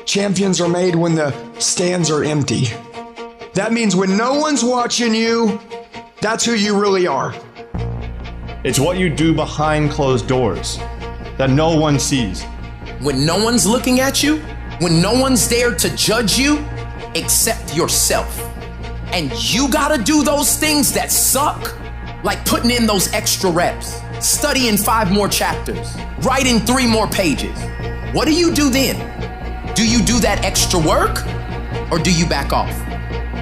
Champions are made when the stands are empty. That means when no one's watching you, that's who you really are. It's what you do behind closed doors that no one sees. When no one's looking at you, when no one's there to judge you, except yourself. And you gotta do those things that suck, like putting in those extra reps, studying 5 more chapters, writing 3 more pages. What do you do then? Do you do that extra work or do you back off?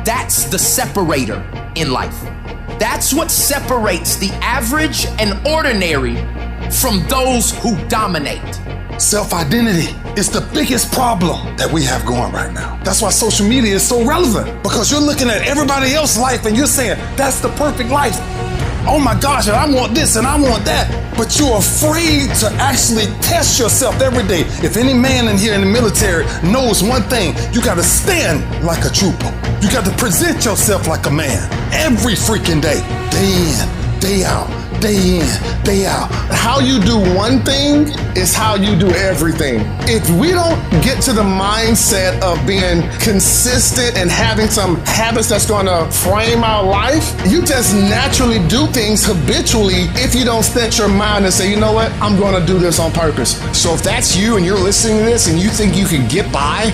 That's the separator in life. That's what separates the average and ordinary from those who dominate. Self-identity is the biggest problem that we have going right now. That's why social media is so relevant, because you're looking at everybody else's life and you're saying, that's the perfect life. Oh my gosh, and I want this and I want that. But you're afraid to actually test yourself every day. If any man in here in the military knows one thing, you gotta stand like a trooper. You got to present yourself like a man every freaking day. Day in, day out, day in, day out. How you do one thing is how you do everything. If we don't get to the mindset of being consistent and having some habits that's gonna frame our life, you just naturally do things habitually if you don't set your mind and say, you know what, I'm gonna do this on purpose. So if that's you and you're listening to this and you think you can get by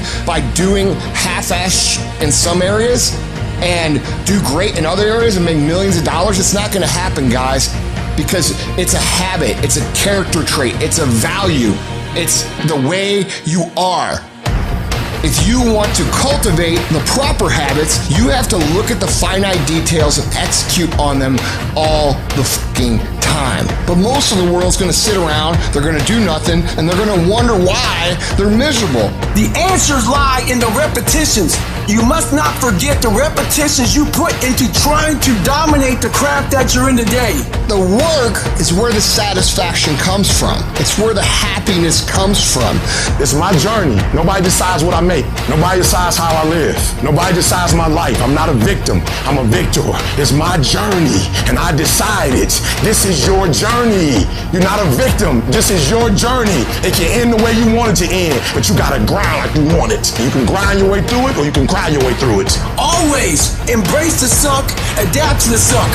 doing half-ass in some areas and do great in other areas and make millions of dollars, it's not gonna happen, guys. Because it's a habit, it's a character trait, it's a value, it's the way you are. If you want to cultivate the proper habits, you have to look at the finite details and execute on them all the fucking time. But most of the world's gonna sit around, they're gonna do nothing, and they're gonna wonder why they're miserable. The answers lie in the repetitions. You must not forget the repetitions you put into trying to dominate the craft that you're in today. The work is where the satisfaction comes from. It's where the happiness comes from. It's my journey. Nobody decides what I make. Nobody decides how I live. Nobody decides my life. I'm not a victim. I'm a victor. It's my journey, and I decided this is your journey. You're not a victim. This is your journey. It can end the way you want it to end, but you gotta grind like you want it. You can grind your way through it, or you can cry your way through it. Always embrace the suck, adapt to the suck.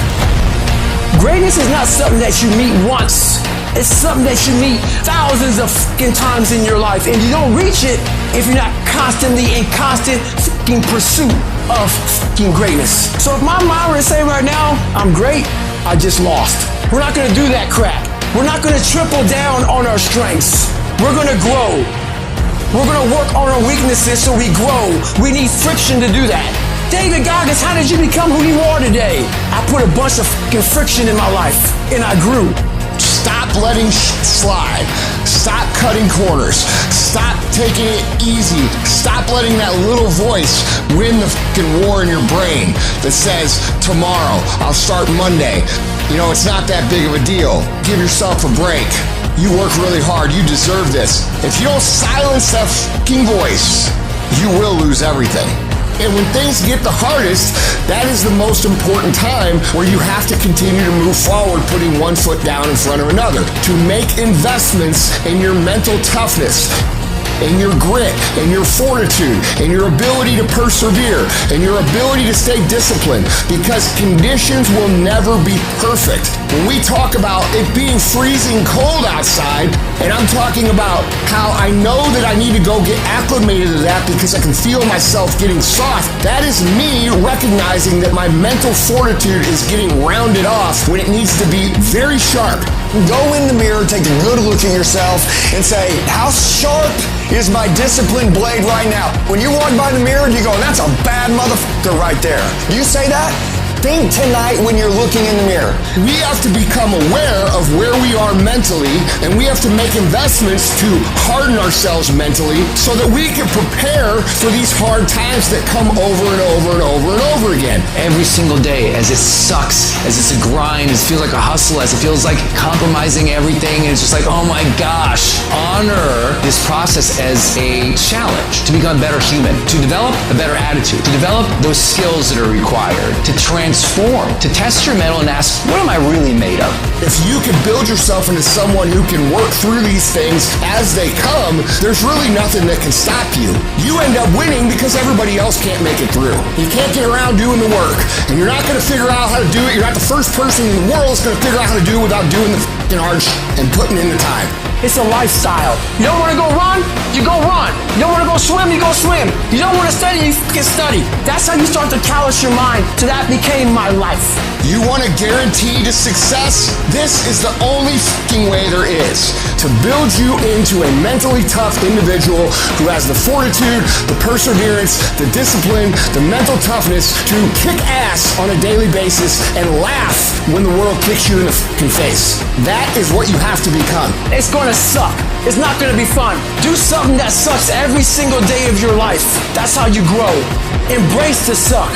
Greatness is not something that you meet once. It's something that you meet thousands of fucking times in your life, and you don't reach it if you're not constantly in constant fucking pursuit of fucking greatness. So if my mantra is saying right now, I'm great, I just lost. We're not gonna do that crap. We're not gonna triple down on our strengths. We're gonna grow. We're gonna work on our weaknesses so we grow. We need friction to do that. David Goggins, how did you become who you are today? I put a bunch of fucking friction in my life, and I grew. Stop letting shit slide. Stop cutting corners. Stop taking it easy. Stop letting that little voice win the fucking war in your brain that says, tomorrow, I'll start Monday. You know, it's not that big of a deal. Give yourself a break. You work really hard. You deserve this. If you don't silence that fucking voice, you will lose everything. And when things get the hardest, that is the most important time where you have to continue to move forward, putting one foot down in front of another. To make investments in your mental toughness, in your grit, in your fortitude, in your ability to persevere, in your ability to stay disciplined, because conditions will never be perfect. When we talk about it being freezing cold outside, and I'm talking about how I know that I need to go get acclimated to that because I can feel myself getting soft, that is me recognizing that my mental fortitude is getting rounded off when it needs to be very sharp. Go in the mirror, take a good look at yourself, and say, how sharp is my disciplined blade right now? When you walk by the mirror, you go, that's a bad motherfucker right there. You say that? Think tonight when you're looking in the mirror. We have to become aware of where we are mentally, and we have to make investments to harden ourselves mentally so that we can prepare for these hard times that come over and over and over and over again. Every single day, as it sucks, as it's a grind, as it feels like a hustle, as it feels like compromising everything, and it's just like, oh my gosh, honor this process as a challenge to become a better human, to develop a better attitude, to develop those skills that are required, to transform transform, to test your metal and ask, what am I really made of? If you can build yourself into someone who can work through these things as they come, there's really nothing that can stop you. You end up winning because everybody else can't make it through. You can't get around doing the work, and you're not going to figure out how to do it. You're not the first person in the world that's going to figure out how to do it without doing the f***ing hard and putting in the time. It's a lifestyle. You don't want to go run? You go run. You don't want to go swim? You go swim. You don't want to study? You fucking study. That's how you start to callous your mind. So that became my life. You want a guarantee to success? This is the only fucking way there is to build you into a mentally tough individual who has the fortitude, the perseverance, the discipline, the mental toughness to kick ass on a daily basis and laugh when the world kicks you in the fucking face. That is what you have to become. It's gonna suck. It's not gonna be fun. Do something that sucks every single day of your life. That's how you grow. Embrace the suck.